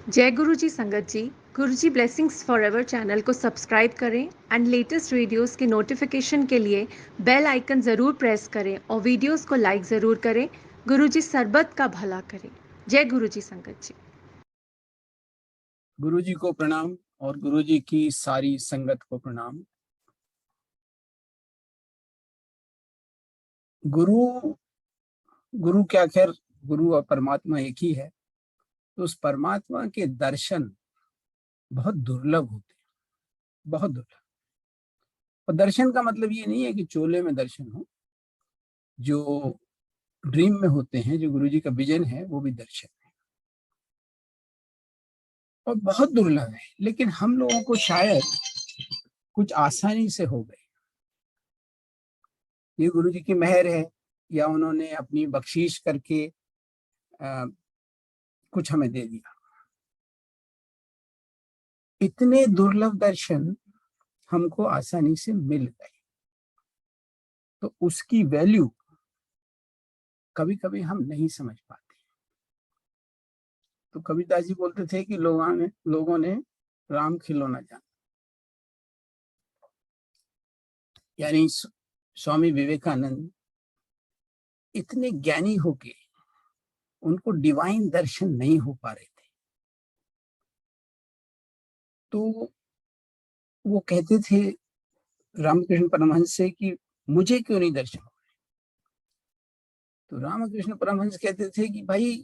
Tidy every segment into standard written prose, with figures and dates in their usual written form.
जय गुरु जी संगत जी। गुरु जी blessings forever channel को सब्सक्राइब करें एंड लेटेस्ट वीडियोस के नोटिफिकेशन के लिए बेल आइकन ज़रूर प्रेस करें और वीडियोस को लाइक ज़रूर करें। गुरु जी सरबत का भला करें। जय गुरु जी संगत जी। गुरु जी को प्रणाम और गुरु जी की सारी संगत को प्रणाम। गुरु गुरु क्या, खैर गुरु और परमात्मा एक ही है। तो उस परमात्मा के दर्शन बहुत दुर्लभ होते हैं, बहुत दुर्लभ। और दर्शन का मतलब ये नहीं है कि चोले में दर्शन हो। जो ड्रीम में होते हैं, जो गुरु जी का विजन है, वो भी दर्शन है और बहुत दुर्लभ है। लेकिन हम लोगों को शायद कुछ आसानी से हो गए। ये गुरु जी की मेहर है या उन्होंने अपनी बख्शीश करके कुछ हमें दे दिया। इतने दुर्लभ दर्शन हमको आसानी से मिल गए, तो उसकी वैल्यू कभी कभी हम नहीं समझ पाते। तो कबीरदास जी बोलते थे कि लोगों ने राम खिलौना जाना। यानी स्वामी विवेकानंद इतने ज्ञानी होके उनको डिवाइन दर्शन नहीं हो पा रहे थे, तो वो कहते थे रामकृष्ण परमहंस से कि मुझे क्यों नहीं दर्शन हो रहे। तो रामकृष्ण परमहंस कहते थे कि भाई,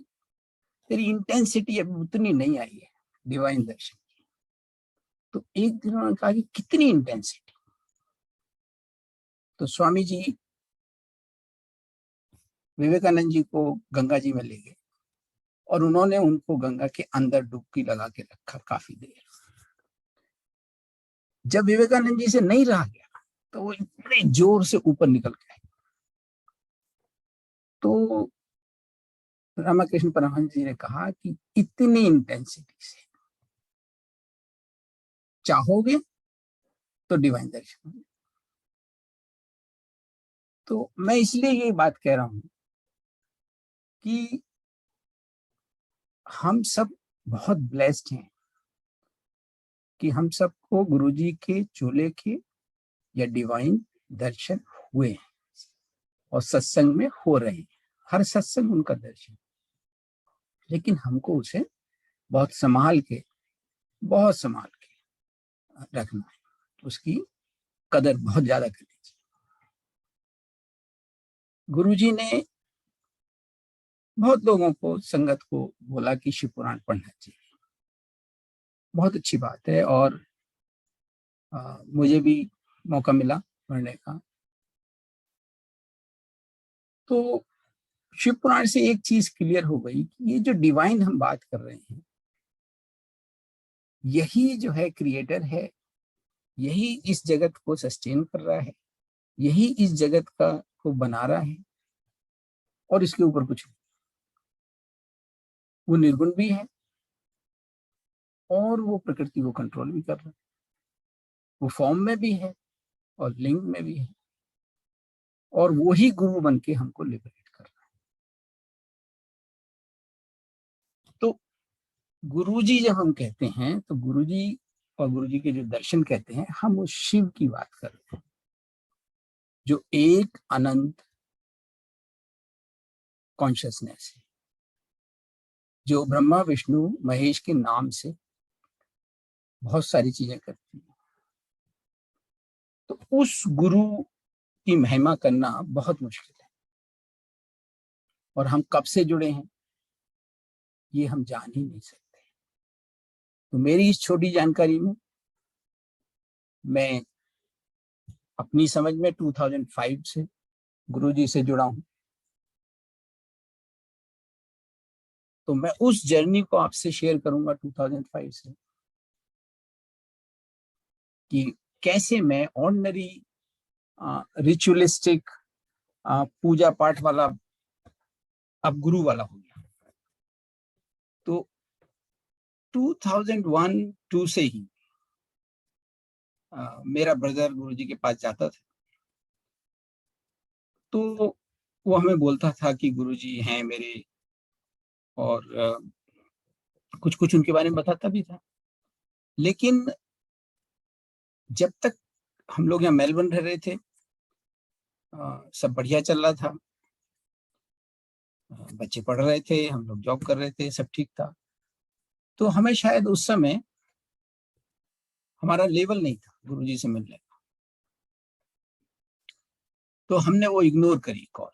तेरी इंटेंसिटी अभी उतनी नहीं आई है डिवाइन दर्शन की। तो एक दिन उन्होंने कहा कि कितनी इंटेंसिटी। तो स्वामी जी विवेकानंद जी को गंगा जी में ले गए और उन्होंने उनको गंगा के अंदर डुबकी लगा के रखा काफी देर। जब विवेकानंद जी से नहीं रहा गया तो वो बड़े जोर से ऊपर निकल गए। तो रामकृष्ण परमहंस जी ने कहा कि इतनी इंटेंसिटी से चाहोगे तो डिवाइन दर्शन होंगे। तो मैं इसलिए ये बात कह रहा हूं कि हम सब बहुत ब्लेस्ड हैं कि हम सबको गुरुजी के चोले के या डिवाइन दर्शन हुए हैं और सत्संग में हो रहे हैं। हर सत्संग उनका दर्शन, लेकिन हमको उसे बहुत संभाल के रखना है। उसकी कदर बहुत ज्यादा करनी चाहिए। गुरुजी ने बहुत लोगों को, संगत को बोला कि शिव पुराण पढ़ना चाहिए। बहुत अच्छी बात है और मुझे भी मौका मिला पढ़ने का। तो शिव पुराण से एक चीज क्लियर हो गई कि ये जो डिवाइन हम बात कर रहे हैं, यही जो है क्रिएटर है, यही इस जगत को सस्टेन कर रहा है, यही इस जगत का को बना रहा है और इसके ऊपर कुछ नहीं। वो निर्गुण भी है और वो प्रकृति को कंट्रोल भी कर रहा है। वो फॉर्म में भी है और लिंग में भी है और वो ही गुरु बन के हमको लिबरेट कर रहा है। तो गुरुजी जब हम कहते हैं तो गुरुजी और गुरुजी के जो दर्शन कहते हैं, हम उस शिव की बात कर रहे हैं जो एक अनंत कॉन्शियसनेस है, जो ब्रह्मा विष्णु महेश के नाम से बहुत सारी चीजें करती है। तो उस गुरु की महिमा करना बहुत मुश्किल है और हम कब से जुड़े हैं ये हम जान ही नहीं सकते। तो मेरी इस छोटी जानकारी में मैं अपनी समझ में 2005 से गुरुजी से जुड़ा हूं। तो मैं उस जर्नी को आपसे शेयर करूंगा 2005 से कि कैसे मैं ऑर्डिनरी रिचुअलिस्टिक पूजा पाठ वाला अब गुरु वाला हो गया। तो 2001-2 से ही मेरा ब्रदर गुरुजी के पास जाता था। तो वो हमें बोलता था कि गुरुजी हैं मेरे और कुछ कुछ उनके बारे में बताता भी था। लेकिन जब तक हम लोग यहाँ मेलबर्न रह रहे थे, सब बढ़िया चल रहा था, बच्चे पढ़ रहे थे, हम लोग जॉब कर रहे थे, सब ठीक था। तो हमें शायद उस समय हमारा लेवल नहीं था गुरुजी से मिलने का, तो हमने वो इग्नोर करी कॉल।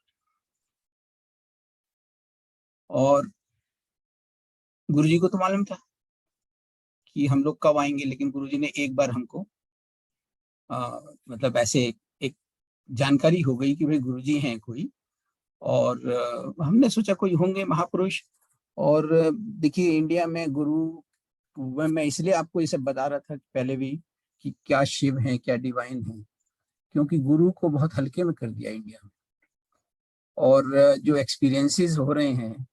और गुरुजी को तो मालूम था कि हम लोग कब आएंगे, लेकिन गुरुजी ने एक बार हमको मतलब ऐसे एक जानकारी हो गई कि भाई गुरुजी हैं कोई, और हमने सोचा कोई होंगे महापुरुष। और देखिए इंडिया में गुरु, मैं इसलिए आपको ये सब बता रहा था पहले भी कि क्या शिव हैं, क्या डिवाइन हैं, क्योंकि गुरु को बहुत हल्के में कर दिया इंडिया में। और जो एक्सपीरियंसेस हो रहे हैं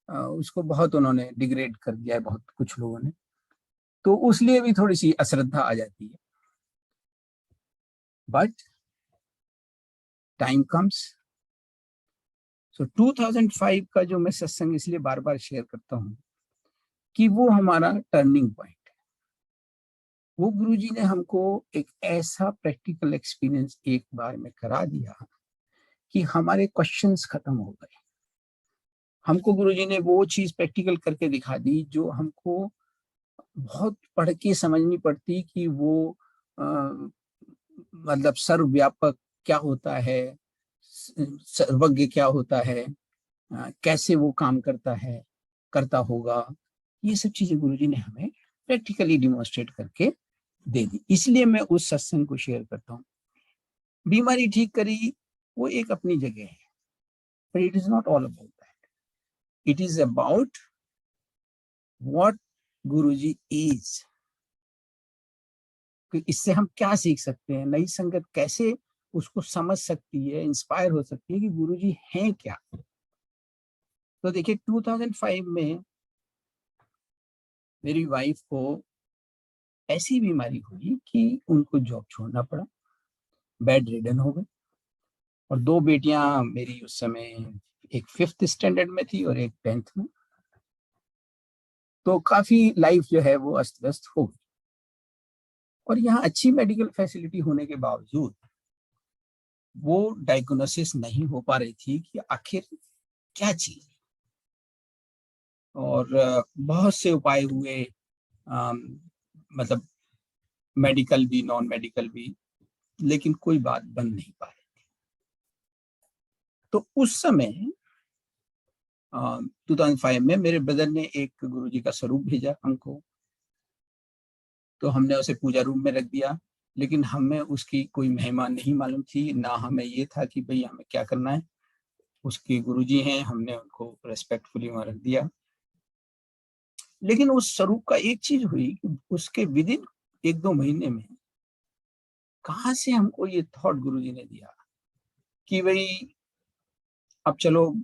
उसको बहुत उन्होंने डिग्रेड कर दिया है, बहुत कुछ लोगों ने, तो उसलिए भी थोड़ी सी अश्रद्धा आ जाती है। But time comes. सो 2005 का जो मैं सत्संग इसलिए बार बार शेयर करता हूँ कि वो हमारा टर्निंग पॉइंट है। वो गुरुजी ने हमको एक ऐसा प्रैक्टिकल एक्सपीरियंस एक बार में करा दिया कि हमारे क्वेश्चंस खत्म हो गए। हमको गुरुजी ने वो चीज प्रैक्टिकल करके दिखा दी जो हमको बहुत पढ़ के समझनी पड़ती कि वो मतलब सर्वव्यापक क्या होता है, सर्वज्ञ क्या होता है, कैसे वो काम करता है, करता होगा। ये सब चीजें गुरुजी ने हमें प्रैक्टिकली डिमोन्स्ट्रेट करके दे दी। इसलिए मैं उस सत्संग को शेयर करता हूँ। बीमारी ठीक करी वो एक अपनी जगह है, but it is not all about that. It is about what Guruji is. कि इससे हम क्या सीख सकते हैं, नई संगत कैसे उसको समझ सकती है, इंस्पायर हो सकती है कि गुरुजी हैं क्या। तो देखिए 2005 में मेरी वाइफ को ऐसी बीमारी हुई कि उनको जॉब छोड़ना पड़ा, बेड रिडन हो गए। और दो बेटियां मेरी उस समय, एक 5th स्टैंडर्ड में थी और एक 10th में। तो काफी लाइफ जो है वो अस्त व्यस्त हो गई। और यहाँ अच्छी मेडिकल फैसिलिटी होने के बावजूद वो डायग्नोसिस नहीं हो पा रही थी कि आखिर क्या चीज। और बहुत से उपाय हुए, मतलब मेडिकल भी नॉन मेडिकल भी, लेकिन कोई बात बन नहीं पा रही थी। तो उस समय 2005 में मेरे ब्रदर ने एक गुरुजी का स्वरूप भेजा हमको, तो हमने उसे पूजा रूम में रख दिया। लेकिन हमें उसकी कोई महिमा नहीं मालूम थी, ना हमें ये था कि भाई हमें क्या करना है। उसके गुरुजी हैं, हमने उनको रेस्पेक्टफुली वहां रख दिया। लेकिन उस स्वरूप का एक चीज हुई कि उसके विद इन 1-2 महीने में कहाँ से हमको ये थॉट गुरुजी ने दिया कि भाई अब चलो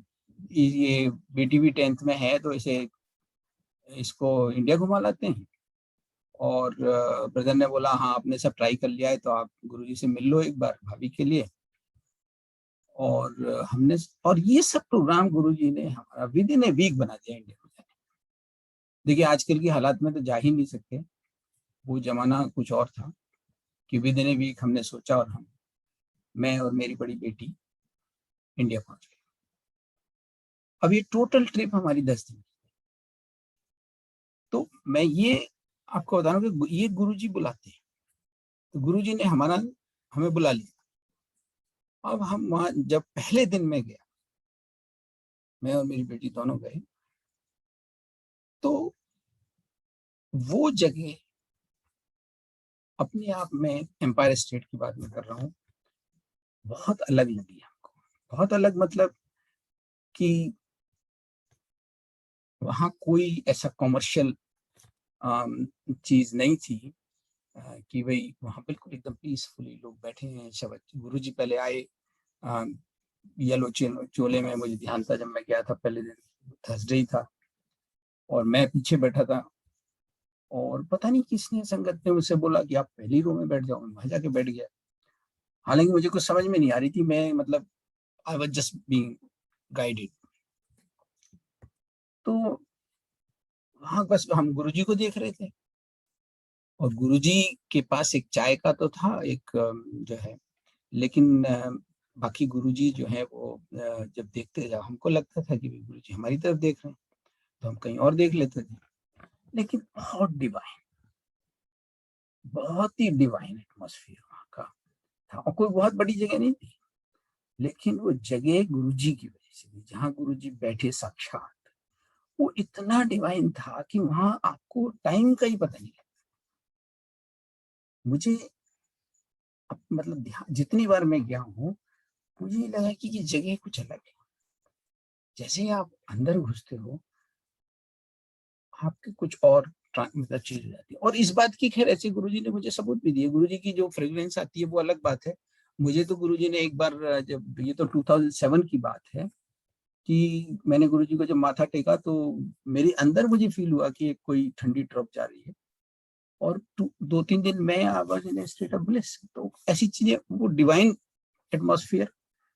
ये बेटी भी 10th में है तो इसको इंडिया घुमा लाते हैं। और ब्रदर ने बोला हाँ आपने सब ट्राई कर लिया है तो आप गुरुजी से मिल लो एक बार भाभी के लिए। और हमने, और ये सब प्रोग्राम गुरुजी ने हमारा विद इन ए वीक बना दिया इंडिया में जाने। देखिए आजकल की हालात में तो जा ही नहीं सकते, वो जमाना कुछ और था कि विद इन ए वीक हमने सोचा और मैं और मेरी बड़ी बेटी इंडिया पहुंच गए। अब ये टोटल ट्रिप हमारी 10 दिन। तो मैं ये आपको बता रहा हूँ कि ये गुरुजी बुलाते हैं। तो गुरुजी ने हमें बुला लिया। अब हम वहां जब पहले दिन में गया, मैं और मेरी बेटी दोनों गए, तो वो जगह अपने आप में, एम्पायर स्टेट की बात मैं कर रहा हूँ, बहुत अलग लगी हमको। बहुत अलग मतलब कि वहां कोई ऐसा कॉमर्शियल चीज नहीं थी, कि भाई वहां बिल्कुल एकदम पीसफुली लोग बैठे हैं। शब्द गुरुजी पहले आए, येलो चोले में, मुझे ध्यान था जब मैं गया था पहले दिन, थर्सडे था और मैं पीछे बैठा था। और पता नहीं किसने संगत ने मुझसे बोला कि आप पहली रो में बैठ जाओ, मैं वहां जाके बैठ गया। हालांकि मुझे कुछ समझ में नहीं आ रही थी, मैं मतलब I was just being guided. तो वहां बस हम गुरुजी को देख रहे थे, और गुरुजी के पास एक चाय का तो था एक जो है, लेकिन बाकी गुरुजी जो है वो जब देखते, जब हमको लगता था कि गुरुजी हमारी तरफ देख रहे हैं, तो हम कहीं और देख लेते थे। लेकिन बहुत ही डिवाइन एटमॉस्फेयर वहाँ का था, और कोई बहुत बड़ी जगह नहीं थी, लेकिन वो जगह गुरुजी की वजह से थी, जहाँ गुरुजी बैठे साक्षात, वो इतना डिवाइन था कि वहां आपको टाइम का ही पता नहीं लगता। मुझे मतलब जितनी बार मैं गया हूँ, मुझे ये लगा कि ये जगह कुछ अलग है। जैसे ही आप अंदर घुसते हो, आपके कुछ और मतलब चीज हो जाती है। और इस बात की खैर ऐसे गुरुजी ने मुझे सबूत भी दिए। गुरुजी की जो फ्रेग्रेंस आती है वो अलग बात है। मुझे तो गुरुजी ने एक बार, जब ये तो 2007 की बात है, कि मैंने गुरुजी को जब माथा टेका, तो मेरे अंदर मुझे फील हुआ कि एक कोई ठंडी ड्रॉप जा रही है, और 2-3 दिन मैं I was in state of bliss. तो ऐसी चीजें, वो डिवाइन एटमॉस्फेयर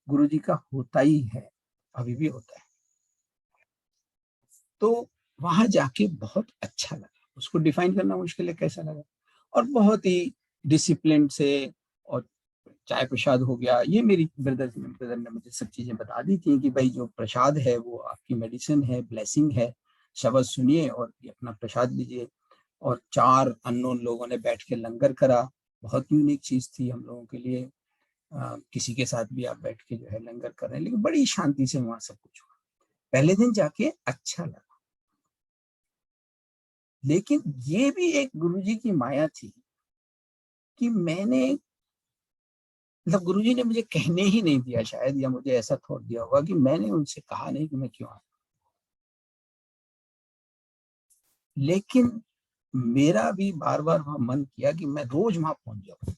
गुरुजी का होता ही है, अभी भी होता है। तो वहां जाके बहुत अच्छा लगा। उसको डिफाइन करना मुश्किल है कैसा लगा। और बहुत ही डिसिप्लिन से, और चाय प्रसाद हो गया, ये मेरी ब्रदर ने मुझे सब चीजें बता दी थी कि भाई जो प्रसाद है वो आपकी मेडिसिन है, ब्लेसिंग है, शब्द सुनिए और ये अपना प्रसाद लीजिए। और 4 अननोन लोगों ने बैठ के लंगर करा, बहुत यूनिक चीज थी हम लोगों के लिए। किसी के साथ भी आप बैठ के जो है लंगर कर रहे हैं, लेकिन बड़ी शांति से वहां सब कुछ हुआ। पहले दिन जाके अच्छा लगा। लेकिन ये भी एक गुरुजी की माया थी कि मैंने, मतलब गुरुजी ने मुझे कहने ही नहीं दिया शायद, या मुझे ऐसा थॉट दिया होगा कि मैंने उनसे कहा नहीं कि मैं क्यों आया। लेकिन मेरा भी बार बार वहां मन किया कि मैं रोज वहां पहुंच जाऊं।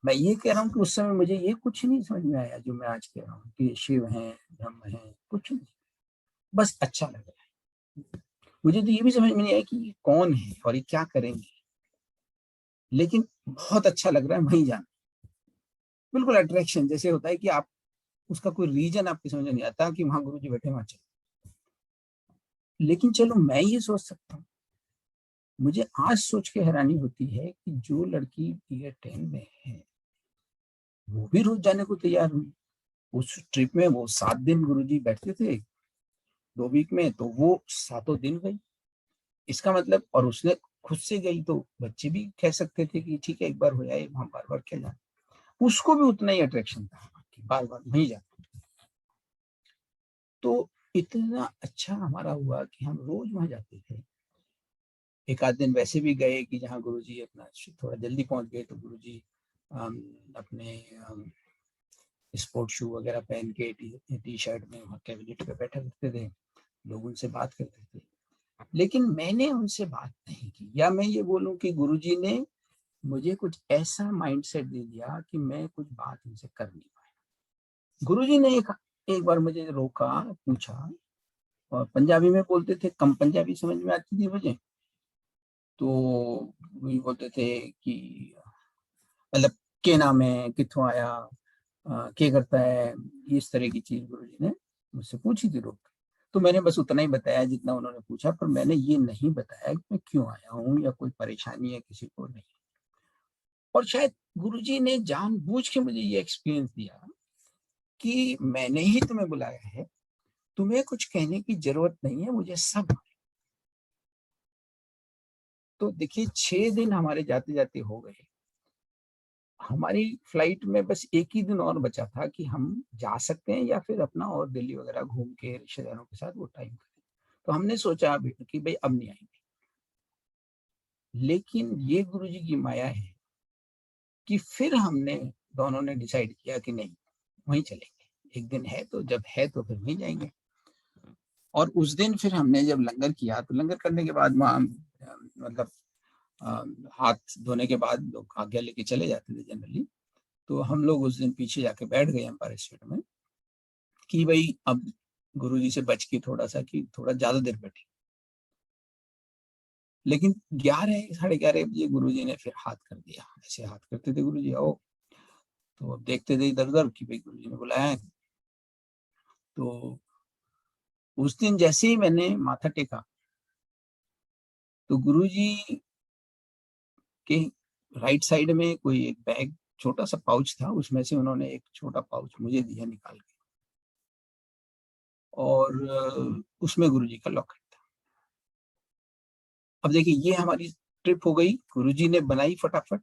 मैं ये कह रहा हूँ कि उस समय मुझे ये कुछ नहीं समझ में आया जो मैं आज कह रहा हूँ कि शिव है, ब्रह्म है, कुछ नहीं। बस अच्छा लग रहा है। मुझे तो ये भी समझ में नहीं आया कि ये कौन है और ये क्या करेंगे, लेकिन बहुत अच्छा लग रहा है वहीं जाना। बिल्कुल अट्रैक्शन जैसे होता है कि आप, उसका कोई रीजन आपकी समझ में नहीं आता कि वहां गुरु जी बैठे, वहां चले। लेकिन चलो मैं ये सोच सकता हूँ। मुझे आज सोच के हैरानी होती है कि जो लड़की ईयर 10 में है, वो भी रोज जाने को तैयार हुई। उस ट्रिप में वो 7 दिन गुरुजी बैठते थे 2 वीक में, तो वो 7 दिन गई। इसका मतलब, और उसने खुद से गई, तो बच्चे भी कह सकते थे कि ठीक है एक बार हो जाए, हम बार बार क्या जाए। उसको भी उतना ही अट्रैक्शन था कि बार बार नहीं जाते। तो इतना अच्छा हमारा हुआ कि हम रोज वहां जाते थे। एक आध दिन वैसे भी गए कि जहाँ गुरुजी अपना थोड़ा जल्दी पहुंच गए, तो गुरुजी अपने स्पोर्ट शू वगैरह पहन के टी शर्ट में वहाँ कैबिनेट पे बैठा करते थे, लोग उनसे बात करते थे। लेकिन मैंने उनसे बात नहीं की, या मैं ये बोलूं कि गुरुजी ने मुझे कुछ ऐसा माइंडसेट दे दिया कि मैं कुछ बात उनसे कर नहीं पाया। गुरुजी ने एक बार मुझे रोका, पूछा, और पंजाबी में बोलते थे, कम पंजाबी समझ में आती थी मुझे, तो वही बोलते थे कि मतलब के नाम है, कित्थों आया, क्या करता है, इस तरह की चीज गुरुजी ने मुझसे पूछी थी रोक। तो मैंने बस उतना ही बताया जितना उन्होंने पूछा, पर मैंने ये नहीं बताया कि मैं क्यों आया हूँ या कोई परेशानी है किसी को, नहीं। और शायद गुरुजी ने जानबूझ के मुझे ये एक्सपीरियंस दिया कि मैंने ही तुम्हें बुलाया है, तुम्हें कुछ कहने की जरूरत नहीं है, मुझे सब। तो देखिए 6 दिन हमारे जाते जाते हो गए। हमारी फ्लाइट में बस एक ही दिन और बचा था कि हम जा सकते हैं या फिर अपना और दिल्ली वगैरह घूम के रिश्तेदारों के साथ वो टाइम करें। तो हमने सोचा कि भाई अब नहीं आएंगे। लेकिन ये गुरुजी की माया है कि फिर हमने दोनों ने डिसाइड किया कि नहीं, वहीं चलेंगे। एक दिन है तो जब है तो फिर वहीं जाएंगे। और उस दिन फिर हमने जब लंगर किया, तो लंगर करने के बाद वहाँ मतलब हाथ धोने के बाद लोग आज्ञा लेके चले जाते थे जनरली। तो हम लोग उस दिन पीछे जाके बैठ गए एम्पायर स्टेट में कि भाई अब गुरुजी से बच के थोड़ा सा, कि थोड़ा ज्यादा देर बैठे। लेकिन 11, 11:30 बजे गुरुजी ने फिर हाथ कर दिया। ऐसे हाथ करते थे गुरुजी, आओ। तो अब देखते थे इधर उधर कि भाई गुरुजी ने बुलाया है। तो उस दिन जैसे ही मैंने माथा टेका, तो गुरुजी के राइट साइड में कोई एक बैग, छोटा सा पाउच था, उसमें से उन्होंने एक छोटा पाउच मुझे दिया निकाल के, और उसमें गुरुजी का लॉकेट था। अब देखिए, ये हमारी ट्रिप हो गई, गुरुजी ने बनाई फटाफट।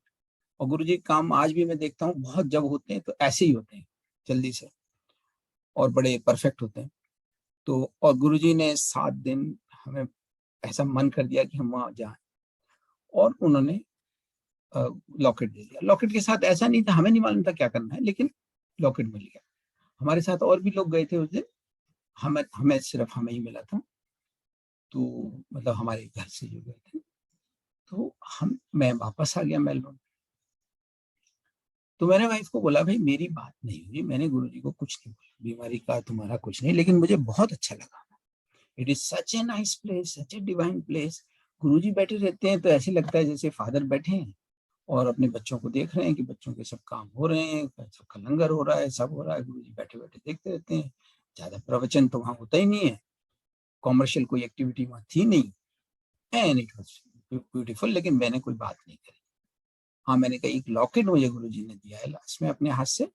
और गुरुजी काम आज भी मैं देखता हूँ, बहुत जब होते हैं तो ऐसे ही होते हैं, जल्दी से, और बड़े परफेक्ट होते हैं। तो और गुरुजी ने 7 दिन हमें ऐसा मन कर दिया कि हम वहाँ जाएँ, और उन्होंने लॉकेट दे दिया। लॉकेट के साथ ऐसा नहीं था, हमें नहीं मालूम था क्या करना है, लेकिन लॉकेट मिल गया। हमारे साथ और भी लोग गए थे उस दिन, हमें हमें सिर्फ हमें ही मिला था। तो मतलब हमारे घर से जो गए थे, तो मैं वापस आ गया मेलबर्न। तो मैंने वाइफ को बोला, भाई मेरी बात नहीं हुई, मैंने गुरुजी को कुछ नहीं बोला, बीमारी का तुम्हारा कुछ नहीं, लेकिन मुझे बहुत अच्छा लगा। It is such a nice place, such a divine place. Guruji बैठे रहते हैं तो ऐसे लगता है जैसे फादर बैठे हैं और अपने बच्चों को देख रहे हैं कि बच्चों के सब काम हो रहे हैं, सबका लंगर हो रहा है, सब हो रहा है, गुरुजी बैठे बैठे देखते रहते हैं। ज्यादा प्रवचन तो वहां होता ही नहीं है, कॉमर्शियल कोई एक्टिविटी वहां थी नहीं, एंड इट वाज ब्यूटीफुल। लेकिन मैंने कोई बात नहीं करी। हाँ, मैंने कहा एक लॉकेट मुझे गुरुजी ने दिया है लास्ट में अपने हाथ से,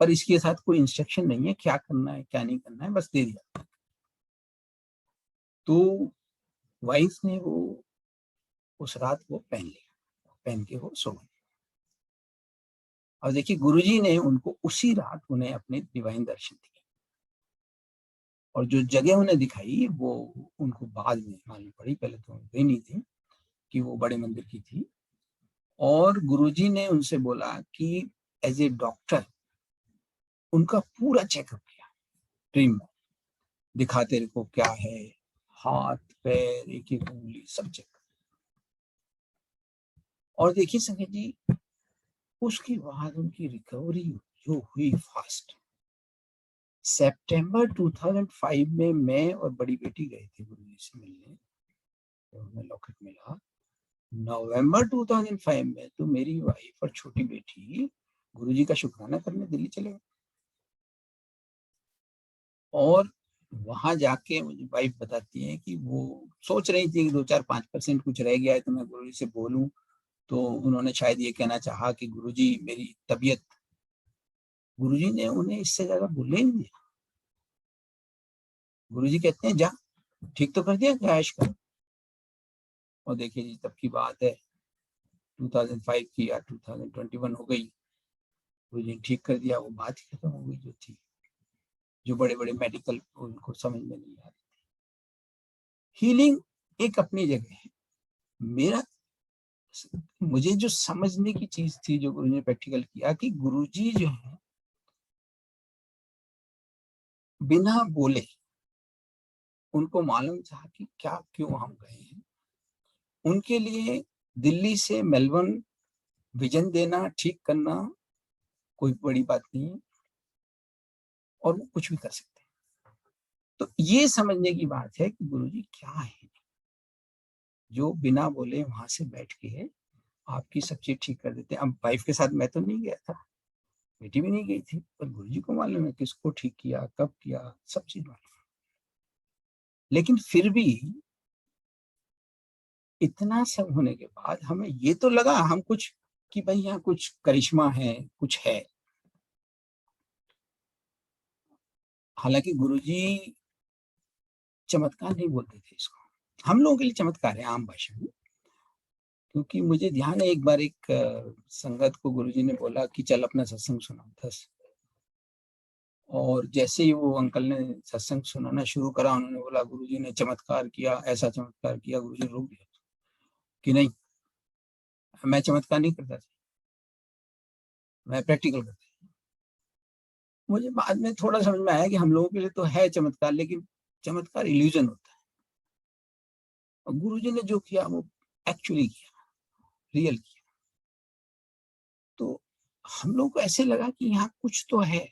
पर इसके साथ कोई इंस्ट्रक्शन नहीं है क्या करना है क्या नहीं करना है, बस दे दिया। तो वाइफ ने वो उस रात वो पहन लिया, पहन के वो सो गई। और देखिए, गुरुजी ने उनको उसी रात उन्हें अपने डिवाइन दर्शन दिए, और जो जगह उन्हें दिखाई वो उनको बाद में मालूम पड़ी, पहले तो गई नहीं थी कि वो बड़े मंदिर की थी। और गुरुजी ने उनसे बोला कि एज ए डॉक्टर उनका पूरा चेकअप किया, ड्रीम में दिखा तेरे को क्या है, हाथ पैर एक एक उंगली सब चेक। और देखिए संजय जी, उसके बाद उनकी रिकवरी जो हुई फास्ट। सितंबर 2005 में मैं और बड़ी बेटी गए थे गुरुजी से मिलने, तो हमें लॉकेट मिला। नवंबर 2005 में तो मेरी वाइफ और छोटी बेटी गुरुजी का शुक्राना करने दिल्ली चले गए। और वहां जाके मुझे वाइफ बताती है कि वो सोच रही थी कि 2-4-5% कुछ रह गया है तो मैं गुरुजी से बोलूं, तो उन्होंने शायद ये कहना चाहा कि गुरुजी मेरी तबीयत, गुरुजी ने उन्हें इससे ज्यादा बोलने ही नहीं दिया। गुरुजी कहते हैं जा, ठीक तो कर दिया, जा ऐश कर। और देखिए जी, तब की बात है 2005 की या 2021 हो गई, गुरुजी ने ठीक कर दिया, वो बात ही खत्म हो गई जो थी, जो बड़े बड़े मेडिकल उनको समझ में नहीं आ रही। हीलिंग एक अपनी जगह है। मेरा मुझे जो समझने की चीज थी, जो गुरु ने प्रैक्टिकल किया, कि गुरुजी जो है बिना बोले, उनको मालूम था कि क्या क्यों हम गए हैं। उनके लिए दिल्ली से मेलबर्न विजन देना, ठीक करना कोई बड़ी बात नहीं है, और वो कुछ भी कर सकते हैं। तो ये समझने की बात है कि गुरुजी क्या है, जो बिना बोले वहां से बैठ के आपकी सब चीज ठीक कर देते हैं। अब वाइफ के साथ मैं तो नहीं गया था, बेटी भी नहीं गई थी, पर गुरुजी को मालूम है किसको ठीक किया, कब किया, सब चीज मालूम। लेकिन फिर भी इतना सब होने के बाद हमें ये तो लगा हम कुछ, कि भाई यहाँ कुछ करिश्मा है, कुछ है। हालांकि गुरुजी चमत्कार नहीं बोलते थे इसको, हम लोगों के लिए चमत्कार है आम भाषा में। क्योंकि मुझे ध्यान है एक बार एक संगत को गुरुजी ने बोला कि चल अपना सत्संग सुना दस। और जैसे ही वो अंकल ने सत्संग सुनाना शुरू करा, उन्होंने बोला गुरुजी ने चमत्कार किया, ऐसा चमत्कार किया। गुरुजी ने रोक दिया कि नहीं, मैं चमत्कार नहीं करता था, मैं प्रैक्टिकल करता। मुझे बाद में थोड़ा समझ में आया कि हम लोगों के लिए तो है चमत्कार, लेकिन चमत्कार इल्यूजन होता है, और गुरुजी ने जो किया वो एक्चुअली किया, रियल किया। तो हम लोग को ऐसे लगा कि यहाँ कुछ तो है,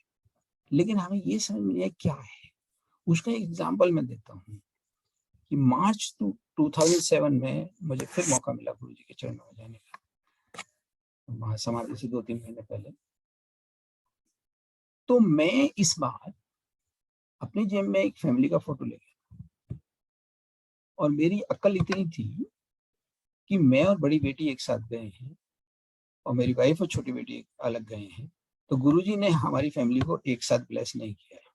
लेकिन हमें ये समझ में नहीं आया क्या है। उसका एक एग्जाम्पल मैं देता हूँ कि मार्च 2007 में मुझे फिर मौका मिला गुरुजी के चरणों में जाने का, वहां समाधि से 2-3 महीने पहले। तो मैं इस बार अपनी जेब में एक फैमिली का फोटो ले गया, और मेरी अक्ल इतनी थी कि मैं और बड़ी बेटी एक साथ गए हैं और मेरी वाइफ और छोटी बेटी अलग गए हैं, तो गुरुजी ने हमारी फैमिली को एक साथ ब्लेस नहीं किया है।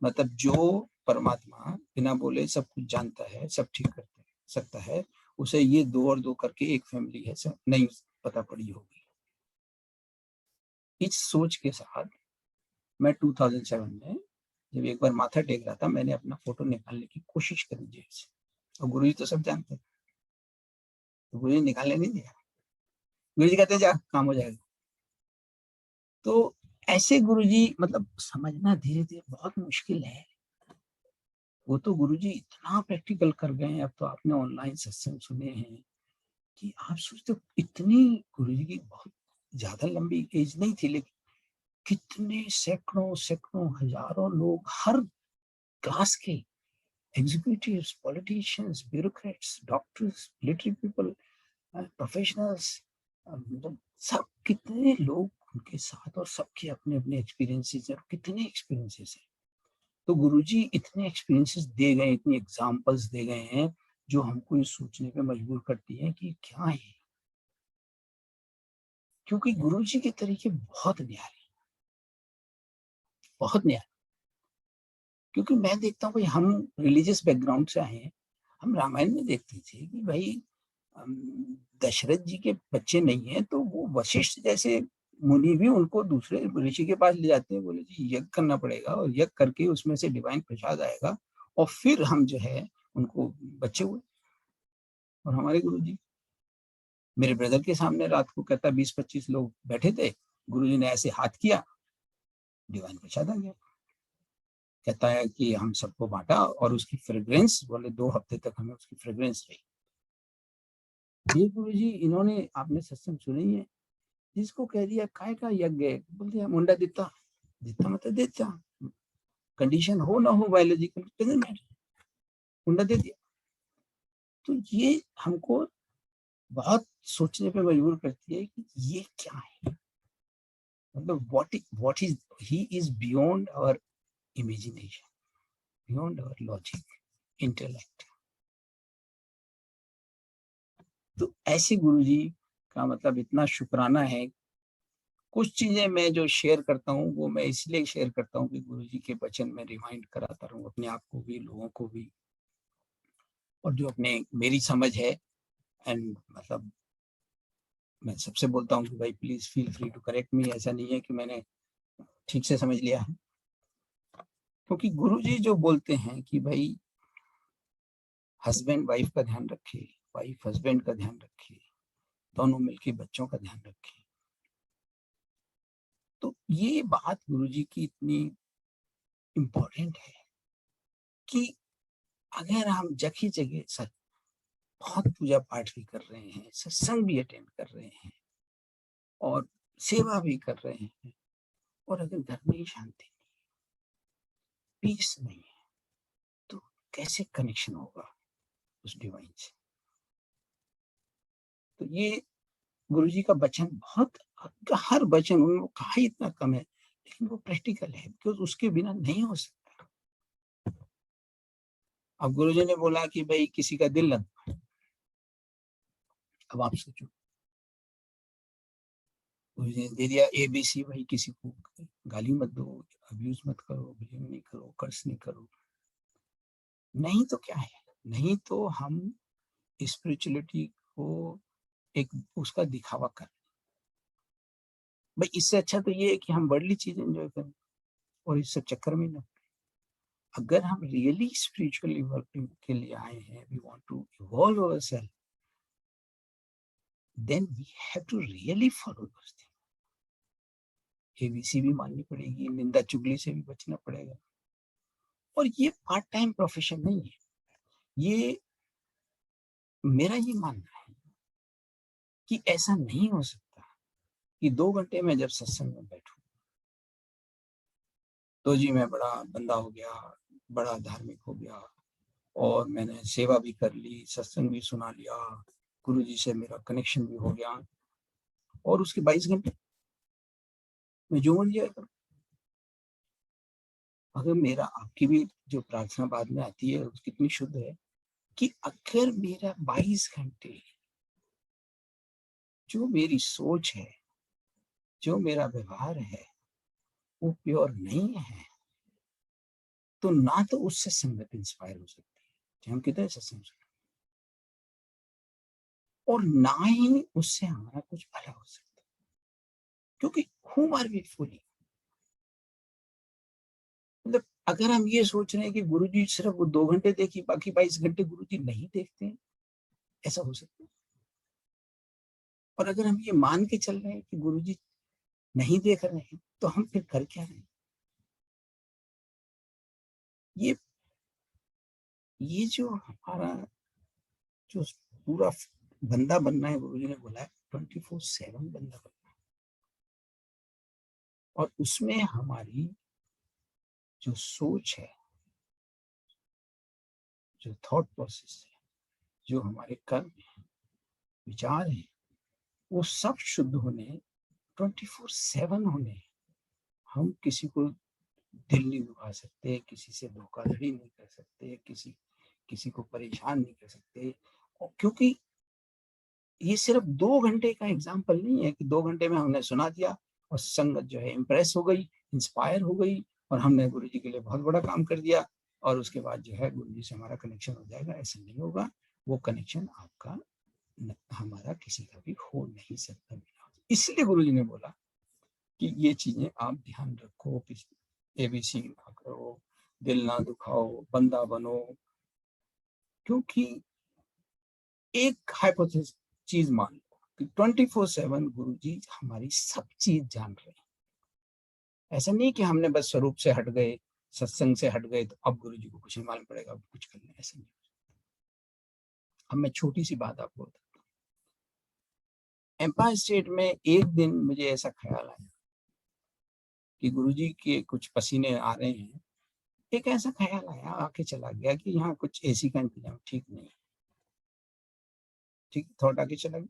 मतलब जो परमात्मा बिना बोले सब कुछ जानता है, सब ठीक कर सकता है, उसे ये 2 और 2 करके एक फैमिली है सब नहीं पता पड़ी होगी। इस सोच के साथ मैं 2007 में जब एक बार माथा टेक रहा था, मैंने अपना फोटो निकालने की कोशिश करी जेब से, और गुरुजी तो सब जानते हैं, तो गुरुजी निकालने नहीं दिया। गुरुजी कहते जा काम हो जाएगा। तो ऐसे गुरुजी मतलब समझना धीरे-धीरे बहुत मुश्किल है। वो तो गुरुजी इतना प्रैक्टिकल कर गए हैं, अब तो आपने ऑनलाइन सत्संग सुने हैं कि आप सोचते हो इतनी गुरुजी की बहुत ज़्यादा लंबी एज नहीं थी, लेकिन कितने सैकड़ों, हज़ारों लोग हर क्लास के executives, politicians, bureaucrats, doctors, military people, professionals, मतलब सब कितने लोग उनके साथ, और सबके अपने-अपने एक्सपीरियंसेस हैं, और कितने एक्सपीरियंसेस हैं। तो गुरुजी इतने एक्सपीरियंसेस दे गए, इतनी एग्जांपल्स दे गए हैं, जो हमको ये सोचने पे मजबूर करती है कि क्या है? क्योंकि गुरुजी के तरीके बहुत न्यारे, बहुत न्यारे। क्योंकि मैं देखता हूँ भाई हम रिलीजियस बैकग्राउंड से आए हैं, हम रामायण में देखते थे कि भाई अम, दशरथ जी के बच्चे नहीं हैं, तो वो वशिष्ठ जैसे मुनि भी उनको दूसरे ऋषि के पास ले जाते हैं, बोले जी यज्ञ करना पड़ेगा और यज्ञ करके उसमें से डिवाइन प्रसाद आएगा और फिर हम जो है उनको बच्चे हुए। और हमारे गुरुजी मेरे ब्रदर के सामने रात को कहता 20-25 लोग बैठे थे, गुरुजी ने ऐसे हाथ किया, डिवाइन प्रसाद आ गया। कहता है कि हम सबको बांटा और उसकी फ्रेग्रेंस बोले 2 हफ्ते तक हमें उसकी फ्रेग्रेंस रही। ये गुरुजी इन्होंने आपने सत्संग सुनी है, जिसको कह दिया काय का यज्ञ है, बोल दिया मुंडा दिता, दिता मतलब देता, कंडीशन हो ना हो बायोलॉजिकल डजंट मैटर, मुंडा दे दिया। तो ये हमको बहुत सोचने पे मजबूर करती है कि ये क्या है? मतलब what is he is beyond our imagination, beyond our logic, intellect. तो ऐसे गुरुजी का मतलब इतना शुक्राना है। कुछ चीजें मैं जो शेयर करता हूँ वो मैं इसलिए शेयर करता हूँ कि गुरुजी के वचन में रिमाइंड कराता रहूँ अपने आप को भी, लोगों को भी, और जो अपने मेरी समझ है। एंड मतलब मैं सबसे बोलता हूँ कि भाई please feel free to correct me, ऐसा नहीं है कि मैंने ठीक से समझ लिया है, क्योंकि गुरुजी जो बोलते हैं कि भाई हस्बैंड वाइफ का ध्यान रखे, वाइफ हस्बैंड का ध्यान रखे, दोनों मिलके बच्चों का ध्यान रखें, तो ये बात गुरुजी की इतनी इम्पोर्टेंट है कि अगर हम जगह जगह सच बहुत पूजा पाठ भी कर रहे हैं, सत्संग भी अटेंड कर रहे हैं और सेवा भी कर रहे हैं, और अगर घर में ही शांति, पीस नहीं है, तो कैसे कनेक्शन होगा उस डिवाइन से? तो ये गुरुजी का वचन बहुत, हर वचन उन्होंने कहा ही इतना कम है, लेकिन वो प्रैक्टिकल है, बिकॉज उसके बिना नहीं हो सकता। अब गुरुजी ने बोला कि भाई किसी का दिल लगा, अब आप सोचो, गुरुजी ने दे दिया ABC, भाई किसी को गाली मत दो, अब्यूज मत करो, ब्लेम नहीं करो, कर्ज नहीं करो। नहीं तो क्या है, नहीं तो हम स्पिरिचुअलिटी को एक उसका दिखावा कर, भाई इससे अच्छा तो ये है कि हम वर्ल्डली चीजें एंजॉय करें और इस सब चक्कर में ना। अगर हम रियली स्पिरिचुअली वर्किंग के लिए आए हैं, we want to evolve ourselves, then we have to really follow those thing. ABC भी माननी पड़ेगी, निंदा चुगली से भी बचना पड़ेगा, और ये पार्ट टाइम प्रोफेशन नहीं है। ये मेरा ये मानना है कि ऐसा नहीं हो सकता कि 2 घंटे में जब सत्संग में बैठूं तो जी मैं बड़ा बंदा हो गया, बड़ा धार्मिक हो गया, और मैंने सेवा भी कर ली, सत्संग भी सुना लिया, गुरु जी से मेरा कनेक्शन भी हो गया, और उसके 22 घंटे मैं जो मन करूं। अगर मेरा आपकी भी जो प्रार्थना बाद में आती है कितनी शुद्ध है, कि अगर मेरा 22 घंटे जो मेरी सोच है, जो मेरा व्यवहार है, वो प्योर नहीं है, तो ना तो उससे संगत इंस्पायर हो सकती है, चाहे हम कितने सत्संग सुने, और ना ही उससे हमारा कुछ भला हो सकता है, क्योंकि whom are we fooling? मतलब अगर हम ये सोच रहे हैं कि गुरुजी सिर्फ वो 2 घंटे देखी, बाकी 22 घंटे गुरुजी नहीं देखते हैं, ऐसा हो सकता है? और अगर हम ये मान के चल रहे हैं कि गुरुजी नहीं देख रहे हैं, तो हम फिर कर क्या रहे हैं? ये जो हमारा जो पूरा बंदा बनना है, गुरुजी ने बोला है 24/7 बंदा बनना है, और उसमें हमारी जो सोच है, जो थॉट प्रोसेस है, जो हमारे कर्म है, विचार है, वो सब शुद्ध होने, 24/7 होने। हम किसी को दिल नहीं दुखा सकते, किसी से धोखाधड़ी नहीं कर सकते, किसी को परेशान नहीं कर सकते, क्योंकि ये सिर्फ 2 घंटे का एग्जाम्पल नहीं है कि 2 घंटे में हमने सुना दिया और संगत जो है इम्प्रेस हो गई, इंस्पायर हो गई, और हमने गुरु जी के लिए बहुत बड़ा काम कर दिया, और उसके बाद जो है गुरु जी से हमारा कनेक्शन हो जाएगा। ऐसा नहीं होगा। वो कनेक्शन आपका हमारा किसी का भी हो नहीं सकता। इसलिए गुरु जी ने बोला कि ये चीजें आप ध्यान रखो, एबीसी ना करो, दिल ना दुखाओ, बंदा बनो। क्योंकि एक हाइपोथेसिस चीज मान लो कि 24/7 गुरु जी हमारी सब चीज जान रहे हैं। ऐसा नहीं कि हमने बस स्वरूप से हट गए, सत्संग से हट गए, तो अब गुरु जी को कुछ नहीं मालूम पड़ेगा, अब कुछ करना, ऐसा नहीं। अब मैं छोटी सी बात आपको बताता हूँ। एम्पायर स्टेट में एक दिन मुझे ऐसा ख्याल आया कि गुरु जी के कुछ पसीने आ रहे हैं। एक ऐसा ख्याल आया, आके चला गया कि यहाँ कुछ एसी का इंतजाम ठीक नहीं है। ठीक थॉट आके चला गया।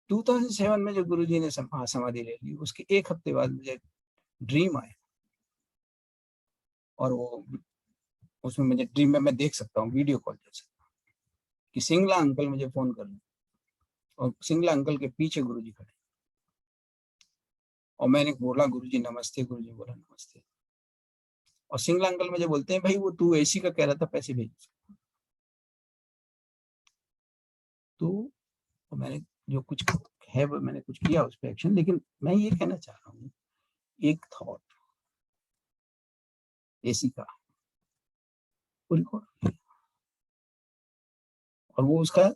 2007 में जो गुरु जी ने समाधि ले ली, उसके एक हफ्ते बाद मुझे ड्रीम आया, और वो उसमें मुझे ड्रीम में मैं देख सकता हूँ, वीडियो कॉल कर सकता हूँ कि सिंगला अंकल मुझे फोन कर लो, और सिंगला अंकल के पीछे गुरु जी खड़े, और मैंने बोला गुरु जी नमस्ते, गुरु जी बोला नमस्ते, और सिंगला अंकल मुझे बोलते हैं भाई वो तू एसी का कह रहा था, पैसे भेज। तो मैंने जो कुछ है वो मैंने कुछ किया उस पर एक्शन, लेकिन मैं ये कहना चाह रहा हूँ, एक थॉट एसी का रिकॉर्ड, और वो उसका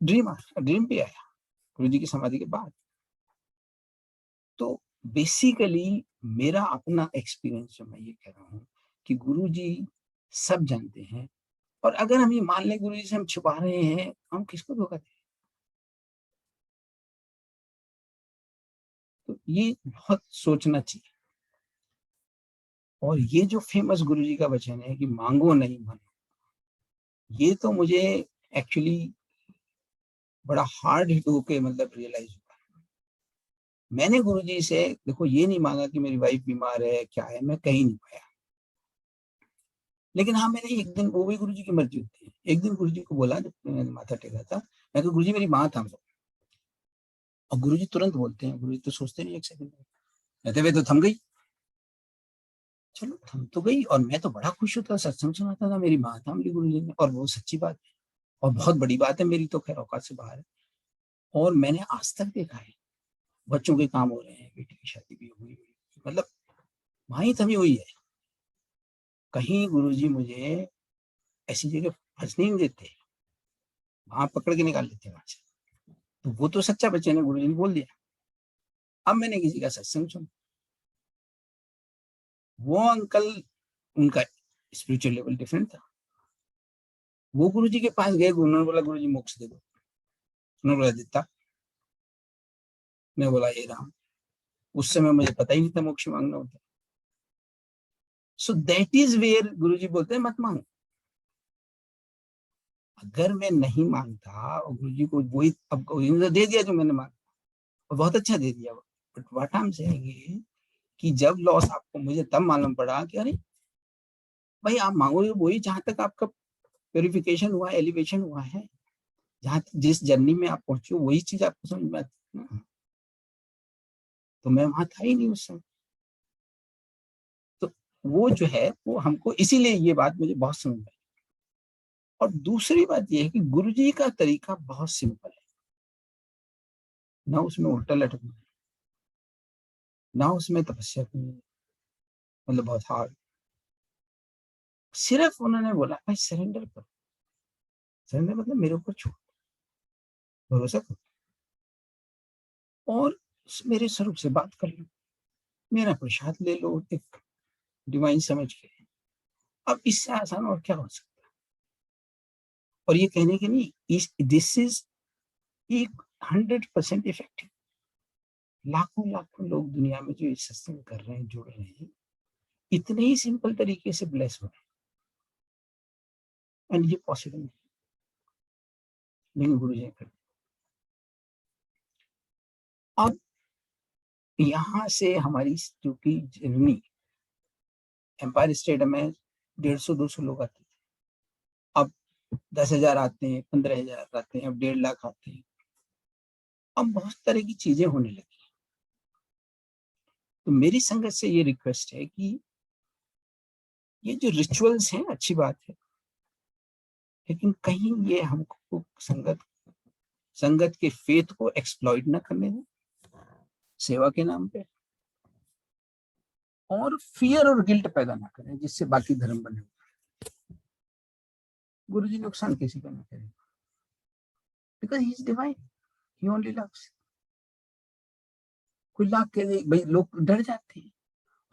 ड्रीम भी आया गुरु जी की समाधि के बाद। तो बेसिकली मेरा अपना एक्सपीरियंस जो मैं ये कह रहा हूँ कि गुरु जी सब जानते हैं, और अगर हम ये मान लें गुरु जी से हम छुपा रहे हैं, हम किसको धोखा दें? तो ये बहुत सोचना चाहिए। और ये जो फेमस गुरु जी का वचन है कि मांगो नहीं मानो, ये तो मुझे एक्चुअली बड़ा हार्ड हिट होके मतलब रियलाइज हुआ। मैंने गुरु जी से देखो ये नहीं मांगा कि मेरी वाइफ बीमार है, क्या है, मैं कहीं नहीं पाया। लेकिन हाँ, मैंने एक दिन, वो भी गुरु जी की मर्जी होती है, एक दिन गुरु जी को बोला, जब मैंने माथा टेका था, मैं गुरु जी मेरी बात थाम लो। और गुरु जी तुरंत बोलते हैं, गुरु जी तो सोचते नहीं एक सेकंड, कहते हुए तो थम गई। चलो थम तो गई, और मैं तो बड़ा खुश होता, सत्संग सुनाता था, मेरी बात थाम ली गुरु जी ने, और वो सच्ची बात है, और बहुत बड़ी बात है, मेरी तो खैर औकात से बाहर है। और मैंने आज तक देखा है, बच्चों के काम हो रहे हैं, बेटी की शादी भी हुई, मतलब वहीं थमी हुई है। कहीं गुरुजी मुझे ऐसी जगह फंसने नहीं देते, वहां पकड़ के निकाल लेते वहां से। तो वो तो सच्चा बच्चे ने, गुरुजी ने बोल दिया। अब मैंने किसी का सत्संग सुना, वो अंकल, उनका स्पिरिचुअल लेवल डिफरेंट था। वो गुरुजी के पास गए, उन्होंने बोला गुरुजी मोक्ष दे दो। उन्होंने बोला देता। मैं बोला ये राम, उस समय मुझे पता ही नहीं था मोक्ष मांगना होता। सो दैट इज वेयर गुरुजी बोलते हैं मत मांगो। अगर मैं नहीं मांगता और गुरुजी को वही अब दे दिया जो मैंने मांगा, और बहुत अच्छा दे दिया, but what I am saying कि जब लॉस आपको, मुझे तब मालूम पड़ा कि अरे भाई आप मांगोगे वही जहां तक आपका प्योरिफिकेशन हुआ, एलिवेशन हुआ है, जहां जिस जर्नी में आप पहुंचे वही चीज आपको समझ में आती है ना। तो मैं वहां था ही नहीं उस समय। तो वो जो है वो हमको, इसीलिए ये बात मुझे बहुत समझ में आई। और दूसरी बात ये है कि गुरुजी का तरीका बहुत सिंपल है, ना उसमें उल्टा लटकना, ना उसमें तपस्या करनी, मतलब बहुत हार्ड। सिर्फ उन्होंने बोला भाई सरेंडर करो। सरेंडर मतलब मेरे ऊपर छोड़, भरोसा करो और मेरे स्वरूप से बात कर लो, मेरा प्रसाद ले लो एक डिवाइन समझ के। अब इससे आसान और क्या हो सकता है। और ये कहने के नहीं, दिस इज एक 100% इफेक्टिव। लाखों लाखों लोग दुनिया में जो इस सत्संग कर रहे हैं, जुड़ रहे हैं, इतने ही सिंपल तरीके से ब्लेस हो रहे हैं। एंड ये पॉसिबल नहीं, लेकिन गुरु जी कर। अब यहाँ से हमारी जो की जर्नी, एम्पायर स्टेट में 150-200 लोग आते थे, अब 10,000 आते हैं, 15,000 आते हैं, अब 1.5 लाख आते हैं। अब बहुत तरह की चीजें होने लगी। तो मेरी संगत से ये रिक्वेस्ट है कि ये जो रिचुअल्स हैं अच्छी बात है, लेकिन कहीं ये हमको संगत के फेथ को एक्सप्लॉइट ना करने दें सेवा के नाम पे, और फियर और गिल्ट पैदा ना करें जिससे बाकी धर्म बने। गुरु जी नुकसान किसी का नहीं करेंगे, because he is divine, he only loves. कोई लाख के भाई लोग डर जाते हैं,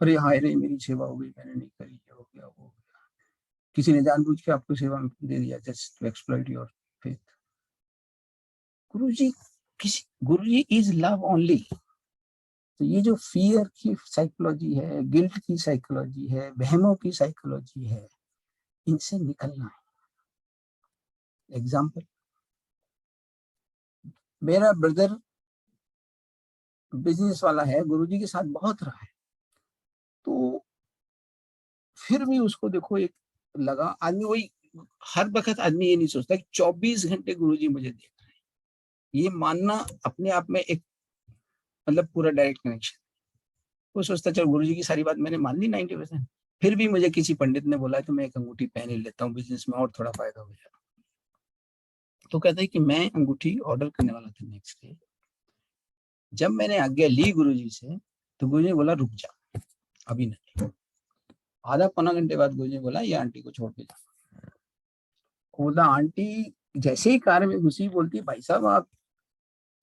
अरे हाय रे मेरी सेवा हो गई, मैंने नहीं करी, हो गया वो। किसी ने जानबूझ के आपको सेवा में दे दिया just to exploit your faith. Guru ji Guru ji is love only. तो ये जो फियर की साइकोलॉजी है, गिल्ट की साइकोलॉजी है, वहमों की साइकोलॉजी है, इनसे निकलना है। एग्जाम्पल, मेरा ब्रदर बिजनेस वाला है, गुरुजी के साथ बहुत रहा है, तो फिर भी उसको देखो एक लगा, आदमी वही, हर वक्त आदमी ये नहीं सोचता कि 24 घंटे गुरुजी मुझे देख रहे हैं। ये मानना अपने आप में एक मतलब पूरा डायरेक्ट कनेक्शन। वो सोचता चलो गुरुजी की सारी बात मैंने मान ली 90%, फिर भी मुझे किसी पंडित ने बोला तो मैं एक अंगूठी पहन ही लेता हूँ, बिजनेस में और थोड़ा फायदा हो जाएगा। तो कहता है कि मैं अंगूठी ऑर्डर करने वाला था नेक्स्ट डे, जब मैंने आज्ञा ली गुरुजी से, तो गुरुजी ने बोला रुक जा अभी नहीं। आधा पौना घंटे बाद गुरुजी बोला ये आंटी को छोड़ के जा। बोला आंटी जैसे ही कार में घुसी बोलती भाई साहब आप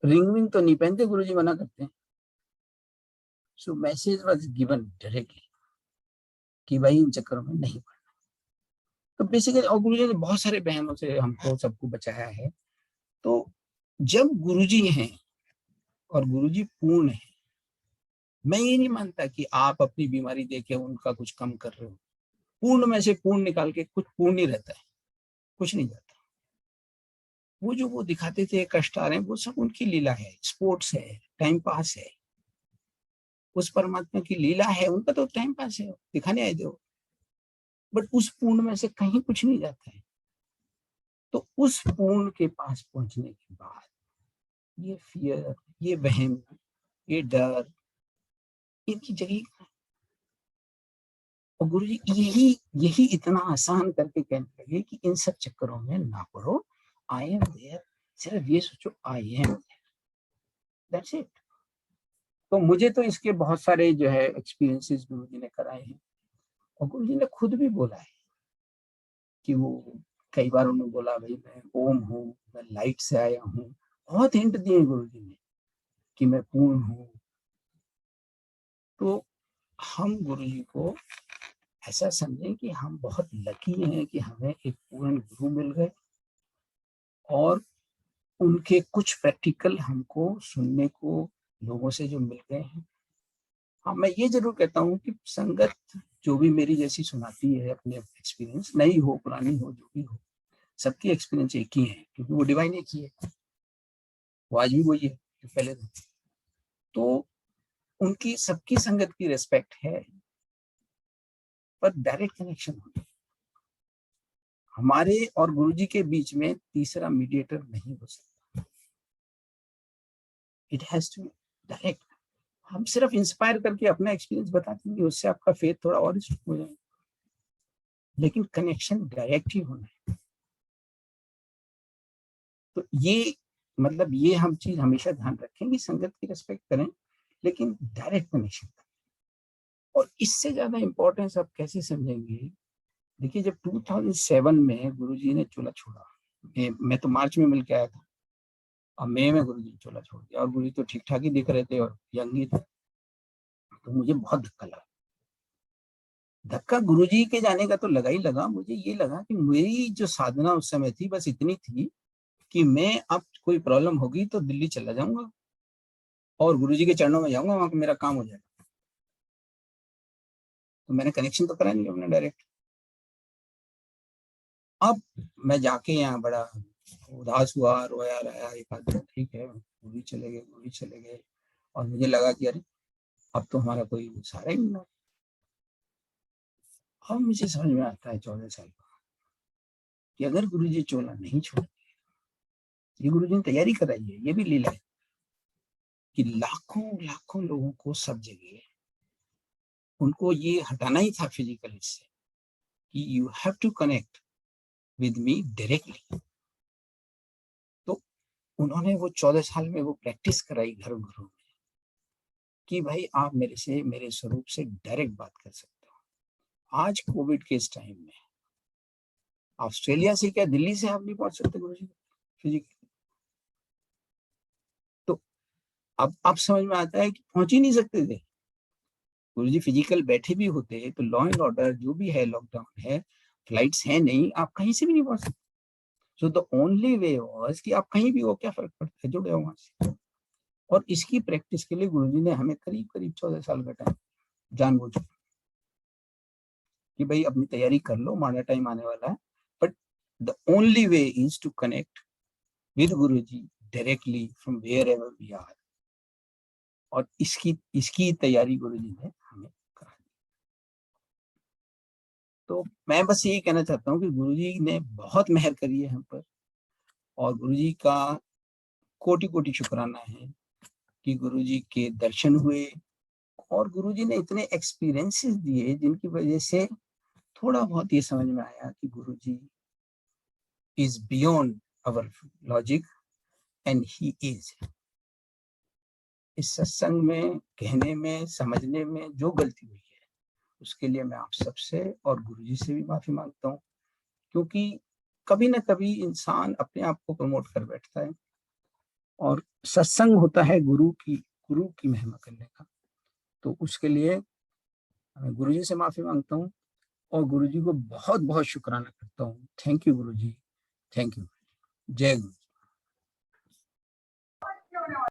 रिंग विंग तो नहीं पहनते, गुरुजी मना करते हैं। सो मैसेज वाज गिवन डायरेक्टली कि भाई इन चक्करों में नहीं पड़ना। तो बेसिकली, और गुरुजी ने बहुत सारे बहनों से हमको सबको बचाया है। तो जब गुरुजी हैं और गुरुजी पूर्ण है, मैं ये नहीं मानता कि आप अपनी बीमारी देके उनका कुछ कम कर रहे हो। पूर्ण में से पूर्ण निकाल के कुछ पूर्ण ही रहता है, कुछ नहीं जाता। वो जो वो दिखाते थे कष्ट आ रहे हैं, वो सब उनकी लीला है, स्पोर्ट्स है, टाइम पास है। उस परमात्मा की लीला है, उनका तो टाइम पास है, दिखाने आए थे। बट उस पूर्ण में से कहीं कुछ नहीं जाता है। तो उस पूर्ण के पास पहुंचने के बाद ये फियर, ये वहम, ये डर, इनकी जगह। और गुरु जी यही यही इतना आसान करके कहने लगे कि इन सब चक्करों में ना पड़ो, आई एम देयर। सिर्फ ये सोचो I am there, that's it. तो मुझे तो इसके बहुत सारे जो है एक्सपीरियंसेस गुरु जी ने कराए हैं। और गुरु जी ने खुद भी बोला है कि वो कई बार उन्होंने बोला भाई मैं ओम हूँ, मैं लाइट से आया हूँ। बहुत हिंट दिए गुरु जी ने कि मैं पूर्ण हूँ। तो हम गुरु जी को ऐसा समझें कि हम बहुत लकी हैं कि हमें एक पूर्ण गुरु मिल गए, और उनके कुछ प्रैक्टिकल हमको सुनने को लोगों से जो मिल गए हैं। हाँ, मैं ये जरूर कहता हूँ कि संगत जो भी मेरी जैसी सुनाती है अपने एक्सपीरियंस, नई हो पुरानी हो जो भी हो, सबकी एक्सपीरियंस एक ही है, क्योंकि वो डिवाइन एक ही है, वो आज भी वही है जो पहले था। तो उनकी सबकी संगत की रेस्पेक्ट है, पर डायरेक्ट कनेक्शन होना, हमारे और गुरुजी के बीच में तीसरा मीडिएटर नहीं हो सकता। It has to be direct. हम सिर्फ इंस्पायर करके अपना एक्सपीरियंस बता देंगे, उससे आपका फेथ थोड़ा और स्ट्रांग हो जाएगा, लेकिन कनेक्शन डायरेक्ट ही होना है। तो ये मतलब ये हम चीज हमेशा ध्यान रखें कि संगत की रिस्पेक्ट करें, लेकिन डायरेक्ट कनेक्शन करें। और इससे ज्यादा इंपॉर्टेंस आप कैसे समझेंगे? देखिए, जब 2007 में गुरुजी ने चोला छोड़ा, मैं तो मार्च में मिल के आया था, और मई में गुरुजी ने चोला छोड़ दिया, और गुरुजी तो ठीक ठाक ही दिख रहे थे और यंग ही थे। तो मुझे बहुत धक्का लगा। धक्का गुरुजी के जाने का तो लगा ही लगा, मुझे ये लगा कि मेरी जो साधना उस समय थी बस इतनी थी कि मैं अब कोई प्रॉब्लम होगी तो दिल्ली चला जाऊंगा और गुरुजी के चरणों में जाऊंगा, वहां मेरा काम हो जाएगा। तो मैंने कनेक्शन तो करा नहीं अपने डायरेक्ट। अब मैं जाके यहाँ बड़ा उदास हुआ, रोया रहा एक आध, ठीक है गुरुजी चले गए, गुरुजी चले गए, और मुझे लगा कि अरे अब तो हमारा कोई सहारा ही नहीं। अब मुझे समझ में आता है 14 साल का कि अगर गुरुजी चोला नहीं छोड़े, ये गुरुजी ने तैयारी कराई है, ये भी लीला है कि लाखों लाखों लोगों को सब जगह उनको ये हटाना ही था फिजिकली से कि you have to connect with me directly. तो उन्होंने वो 14 साल में वो प्रैक्टिस कराई घरों घरों में कि भाई आप मेरे से, मेरे स्वरूप से डायरेक्ट बात कर सकते हो। आज कोविड के इस टाइम में ऑस्ट्रेलिया से क्या दिल्ली से आप नहीं पहुंच सकते गुरुजी फिजिकली? तो अब समझ में आता है कि पहुंच ही नहीं सकते थे गुरुजी। फिजिकल बैठे भी होते तो लॉ एंड ऑर्डर जो भी है, लॉकडाउन है, फ्लाइट्स है नहीं, आप कहीं से भी नहीं पहुंच सकते। So the only way was कि आप कहीं भी हो, क्या फर्क पड़ता है, जुड़े हो वहां से। और इसकी प्रैक्टिस के लिए गुरुजी ने हमें करीब करीब 14 साल का टाइम जानबूझ कि भाई अपनी तैयारी कर लो, माड़ा टाइम आने वाला है, but the only way is to connect with Guruji directly from wherever we are. और इसकी तैयारी गुरुजी ने हमें करा दी। तो मैं बस यही कहना चाहता हूँ कि गुरुजी ने बहुत मेहर करी है हम पर, और गुरुजी का कोटि कोटि शुक्राना है कि गुरुजी के दर्शन हुए, और गुरुजी ने इतने एक्सपीरियंसेस दिए जिनकी वजह से थोड़ा बहुत ये समझ में आया कि Guruji is beyond our logic and he is. इस सत्संग में, कहने में, समझने में जो गलती हुई है उसके लिए मैं आप सबसे और गुरुजी से भी माफी मांगता हूँ, क्योंकि कभी ना कभी इंसान अपने आप को प्रमोट कर बैठता है, और सत्संग होता है गुरु की महिमा करने का। तो उसके लिए मैं गुरुजी से माफी मांगता हूँ और गुरुजी को बहुत बहुत शुक्राना करता हूँ। Thank you Guruji, thank you. जय गुरु।